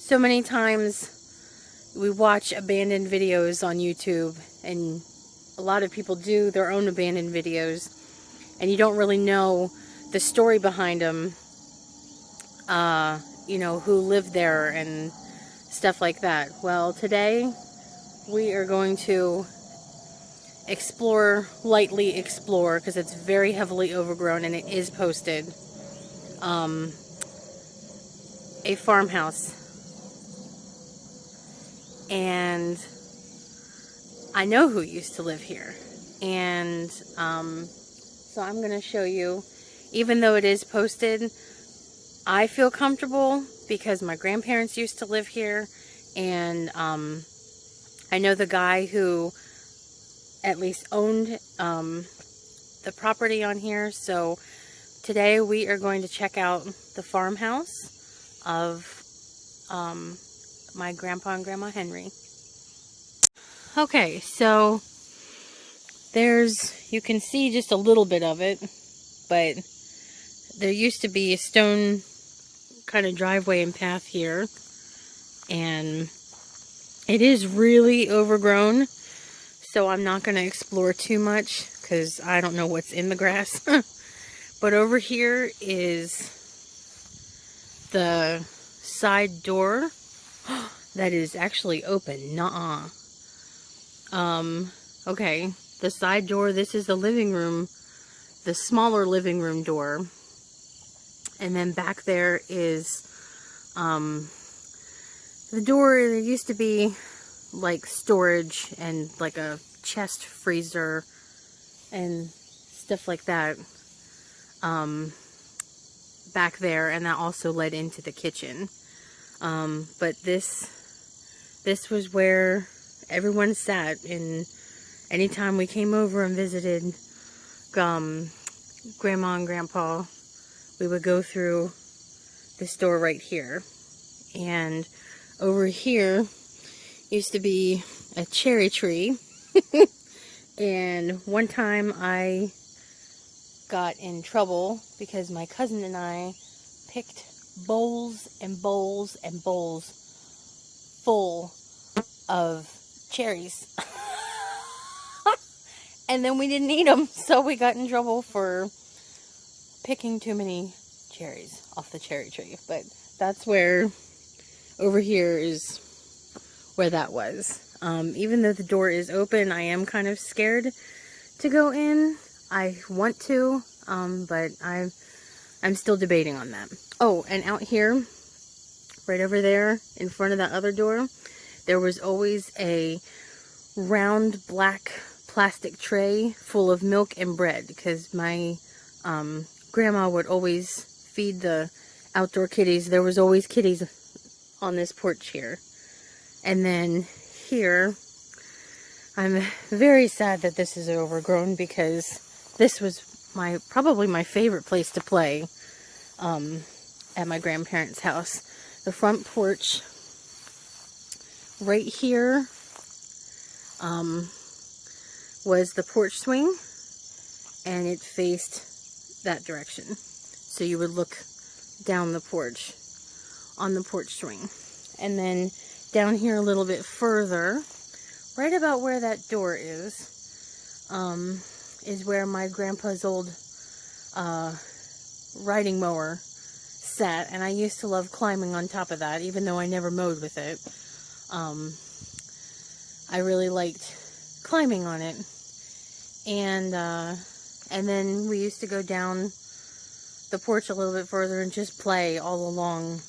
So many times we watch abandoned videos on YouTube, and a lot of people do their own abandoned videos, and you don't really know the story behind them, you know, who lived there and stuff like that. Well, today we are going to lightly explore, because it's very heavily overgrown and it is posted, a farmhouse. And I know who used to live here. And so I'm going to show you, even though it is posted, I feel comfortable because my grandparents used to live here. And I know the guy who at least owned the property on here. So today we are going to check out the farmhouse of my grandpa and grandma Henry. Okay, so you can see just a little bit of it, but there used to be a stone kind of driveway and path here, and it is really overgrown, so I'm not going to explore too much because I don't know what's in the grass. But over here is the side door that is actually open. Nuh-uh. Okay, the side door, this is the living room, the smaller living room door. And then back there is the door. There used to be like storage and like a chest freezer and stuff like that back there, and that also led into the kitchen. But this was where everyone sat, and anytime we came over and visited Grandma and Grandpa, we would go through this door right here. And over here used to be a cherry tree. And one time I got in trouble because my cousin and I picked bowls and bowls and bowls full of cherries. And then we didn't eat them, so we got in trouble for picking too many cherries off the cherry tree. But that's where, over here is where that was. Even though the door is open, I am kind of scared to go in. I want to, but I'm still debating on that. Oh, and out here, right over there, in front of that other door, there was always a round black plastic tray full of milk and bread, because my grandma would always feed the outdoor kitties. There was always kitties on this porch here. And then here, I'm very sad that this is overgrown, because this was probably my favorite place to play at my grandparents' house. The front porch right here was the porch swing, and it faced that direction. So you would look down the porch on the porch swing. And then down here a little bit further, right about where that door is where my grandpa's old riding mower sat, and I used to love climbing on top of that, even though I never mowed with it. I really liked climbing on it. And then we used to go down the porch a little bit further and just play all along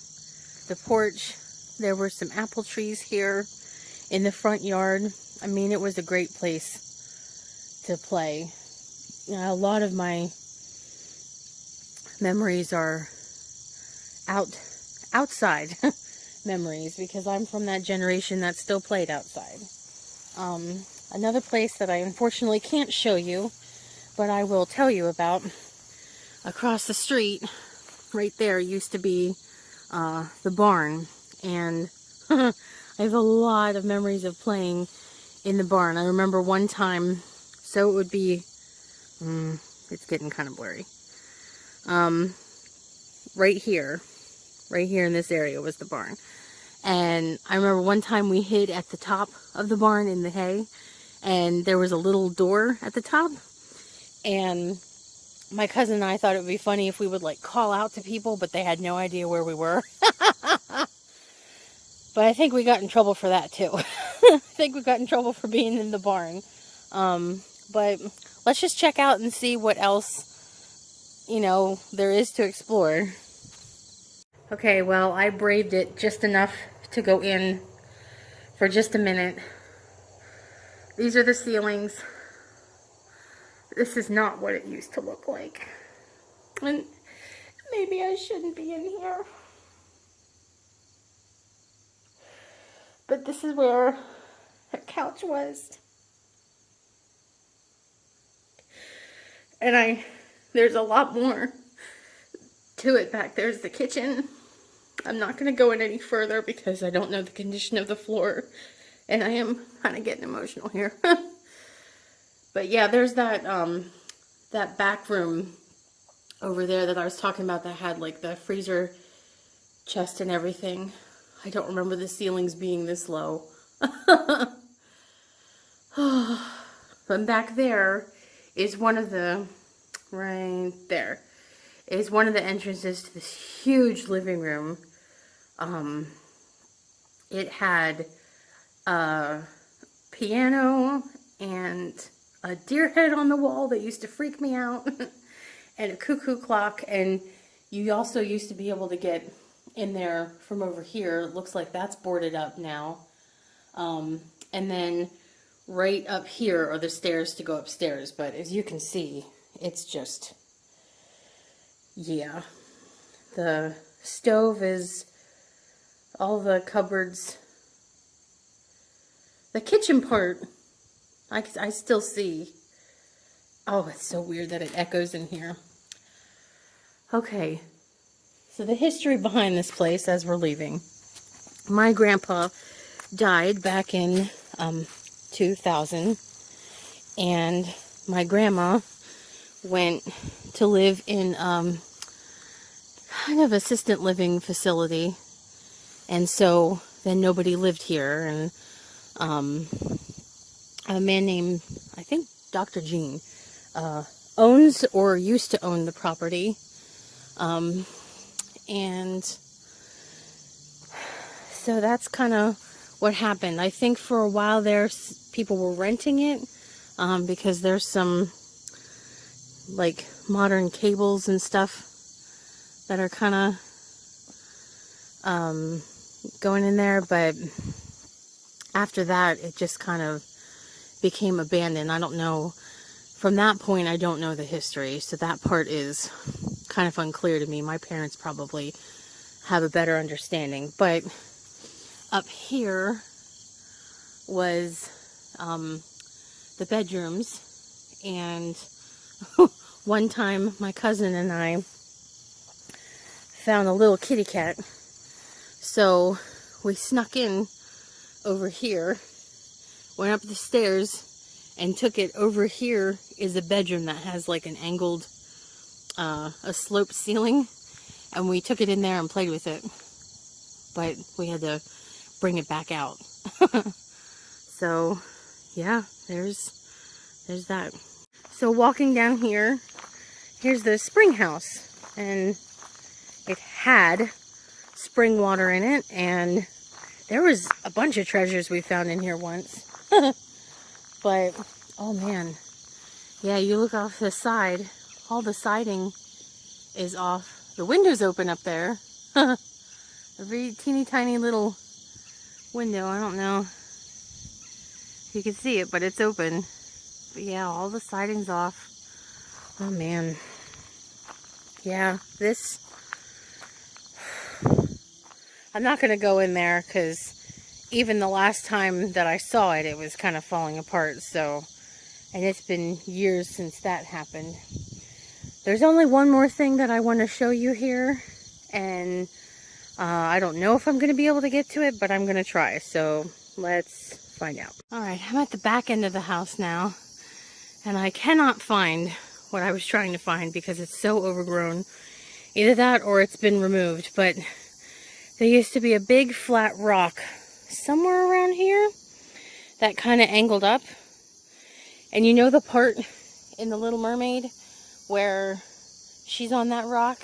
the porch. There were some apple trees here in the front yard. I mean, it was a great place to play. A lot of my memories are outside memories, because I'm from that generation that still played outside. Another place that I unfortunately can't show you, but I will tell you about, across the street, right there, used to be the barn. And I have a lot of memories of playing in the barn. I remember one time, so it would be, it's getting kind of blurry. Right here in this area was the barn. And I remember one time we hid at the top of the barn in the hay, and there was a little door at the top, and my cousin and I thought it would be funny if we would like call out to people, but they had no idea where we were. But I think we got in trouble for that too. I think we got in trouble for being in the barn. But let's just check out and see what else, you know, there is to explore. Okay, well, I braved it just enough to go in for just a minute. These are the ceilings. This is not what it used to look like. And maybe I shouldn't be in here. But this is where the couch was. And there's a lot more to it back. There's the kitchen. I'm not going to go in any further because I don't know the condition of the floor. And I am kind of getting emotional here. But yeah, there's that back room over there that I was talking about that had like the freezer chest and everything. I don't remember the ceilings being this low. But back there is one of the, right there, is one of the entrances to this huge living room. It had a piano and a deer head on the wall that used to freak me out, and a cuckoo clock, and you also used to be able to get in there from over here. It looks like that's boarded up now. And then right up here are the stairs to go upstairs, but as you can see, it's just, yeah. The stove is, all the cupboards, the kitchen part, I still see. Oh, it's so weird that it echoes in here. Okay, so the history behind this place as we're leaving. My grandpa died back in 2000, and my grandma went to live in kind of assisted living facility, and so then nobody lived here, and a man named, I think, Dr. Jean owns or used to own the property. And so that's kind of what happened. I think for a while there, people were renting it because there's some like modern cables and stuff that are kind of going in there, but after that it just kind of became abandoned. I don't know, from that point I don't know the history, so that part is kind of unclear to me. My parents probably have a better understanding. But up here was the bedrooms, and one time my cousin and I found a little kitty cat, so we snuck in over here, went up the stairs, and took it. Over here is a bedroom that has like an angled a sloped ceiling, and we took it in there and played with it, but we had to bring it back out. So yeah, there's that. So walking down here, here's the spring house, and it had spring water in it, and there was a bunch of treasures we found in here once. But oh man, yeah, you look off the side, all the siding is off. The window's open up there. A very teeny tiny little window. I don't know if you can see it, but it's open. But yeah, all the siding's off. Oh man. Yeah, this, I'm not going to go in there because even the last time that I saw it, it was kind of falling apart. So, and it's been years since that happened. There's only one more thing that I want to show you here, and I don't know if I'm going to be able to get to it, but I'm going to try. So let's find out. Alright, I'm at the back end of the house now, and I cannot find what I was trying to find because it's so overgrown. Either that or it's been removed, but There used to be a big flat rock somewhere around here that kind of angled up. And you know the part in The Little Mermaid where she's on that rock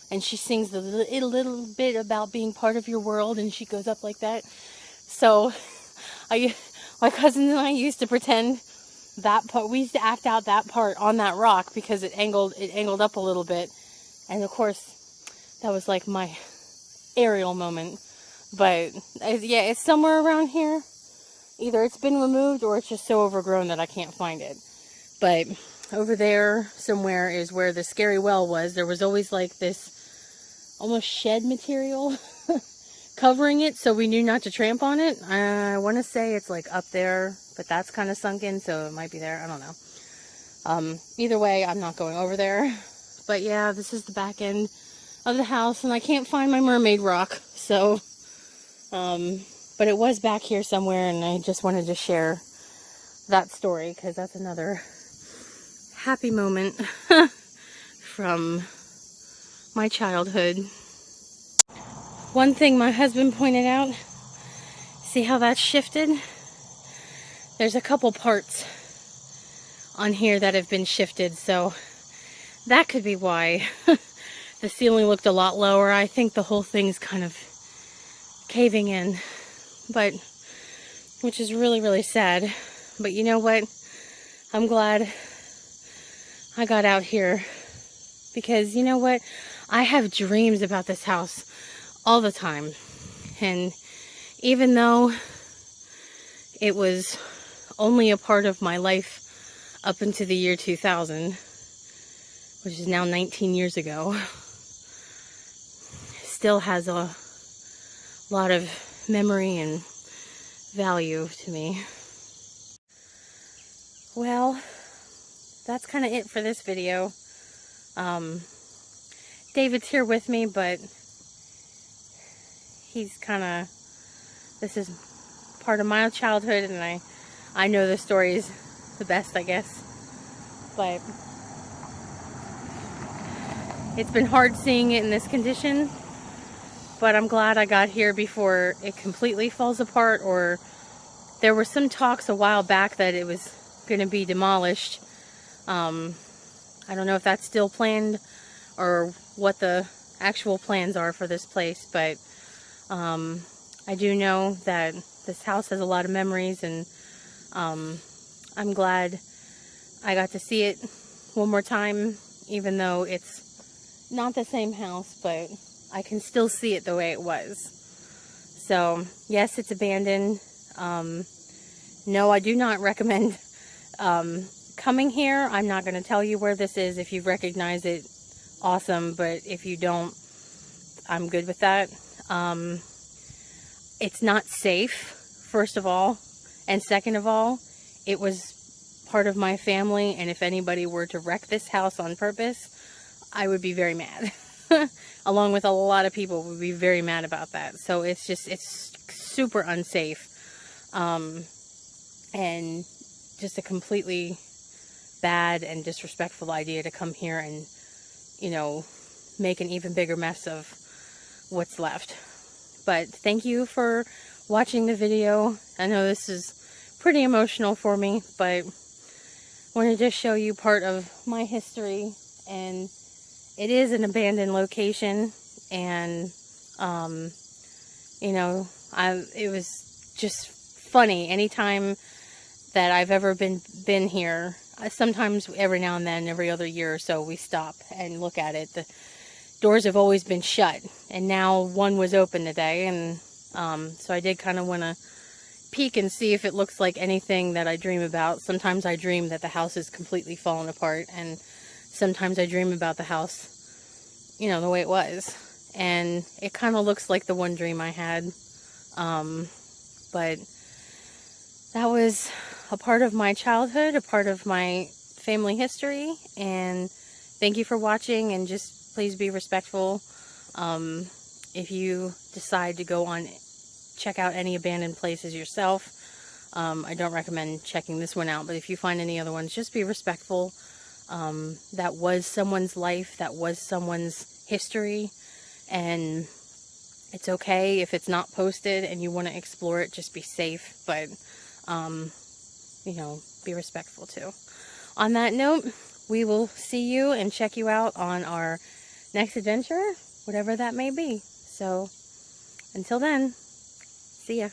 and she sings a little bit about being part of your world, and she goes up like that? So my cousin and I used to pretend that part, we used to act out that part on that rock because it angled up a little bit. And of course, that was like my aerial moment. But yeah, it's somewhere around here. Either it's been removed or it's just so overgrown that I can't find it. But over there somewhere is where the scary well was. There was always like this almost shed material covering it, so we knew not to tramp on it. I want to say it's like up there, but that's kind of sunk in, so it might be there. I don't know. Either way, I'm not going over there. But yeah, this is the back end of the house, and I can't find my mermaid rock. So, but it was back here somewhere, and I just wanted to share that story because that's another happy moment from my childhood. One thing my husband pointed out, see how that's shifted? There's a couple parts on here that have been shifted, so that could be why the ceiling looked a lot lower. I think the whole thing's kind of caving in, but which is really, really sad. But you know what? I'm glad I got out here because you know what? I have dreams about this house all the time. And even though it was only a part of my life up into the year 2000, which is now 19 years ago, still has a lot of memory and value to me. Well, that's kind of it for this video. David's here with me, but he's kind of, this is part of my childhood, and I know the stories the best, I guess. But it's been hard seeing it in this condition, but I'm glad I got here before it completely falls apart. Or there were some talks a while back that it was going to be demolished. I don't know if that's still planned or what the actual plans are for this place, but I do know that this house has a lot of memories, and I'm glad I got to see it one more time, even though it's not the same house, but I can still see it the way it was. So yes, it's abandoned. No, I do not recommend coming here. I'm not going to tell you where this is. If you recognize it, awesome, but if you don't, I'm good with that. It's not safe, first of all, and second of all, it was part of my family, and if anybody were to wreck this house on purpose, I would be very mad. Along with a lot of people would be very mad about that. So it's super unsafe, and just a completely bad and disrespectful idea to come here and, you know, make an even bigger mess of what's left. But thank you for watching the video. I know this is pretty emotional for me, but I wanted to show you part of my history. And it is an abandoned location, and you know, it was just funny anytime that I've ever been here. Sometimes every now and then, every other year or so, we stop and look at it. The doors have always been shut, and now one was open today, and so I did kind of want to peek and see if it looks like anything that I dream about. Sometimes I dream that the house is completely fallen apart, and sometimes I dream about the house, you know, the way it was. And it kind of looks like the one dream I had. But that was a part of my childhood, a part of my family history. And thank you for watching, and just please be respectful. If you decide to go on, check out any abandoned places yourself. I don't recommend checking this one out, but if you find any other ones, just be respectful. That was someone's life, that was someone's history, and It's okay if it's not posted and you want to explore it, just be safe, but, you know, be respectful too. On that note, we will see you and check you out on our next adventure, whatever that may be. So, until then, see ya.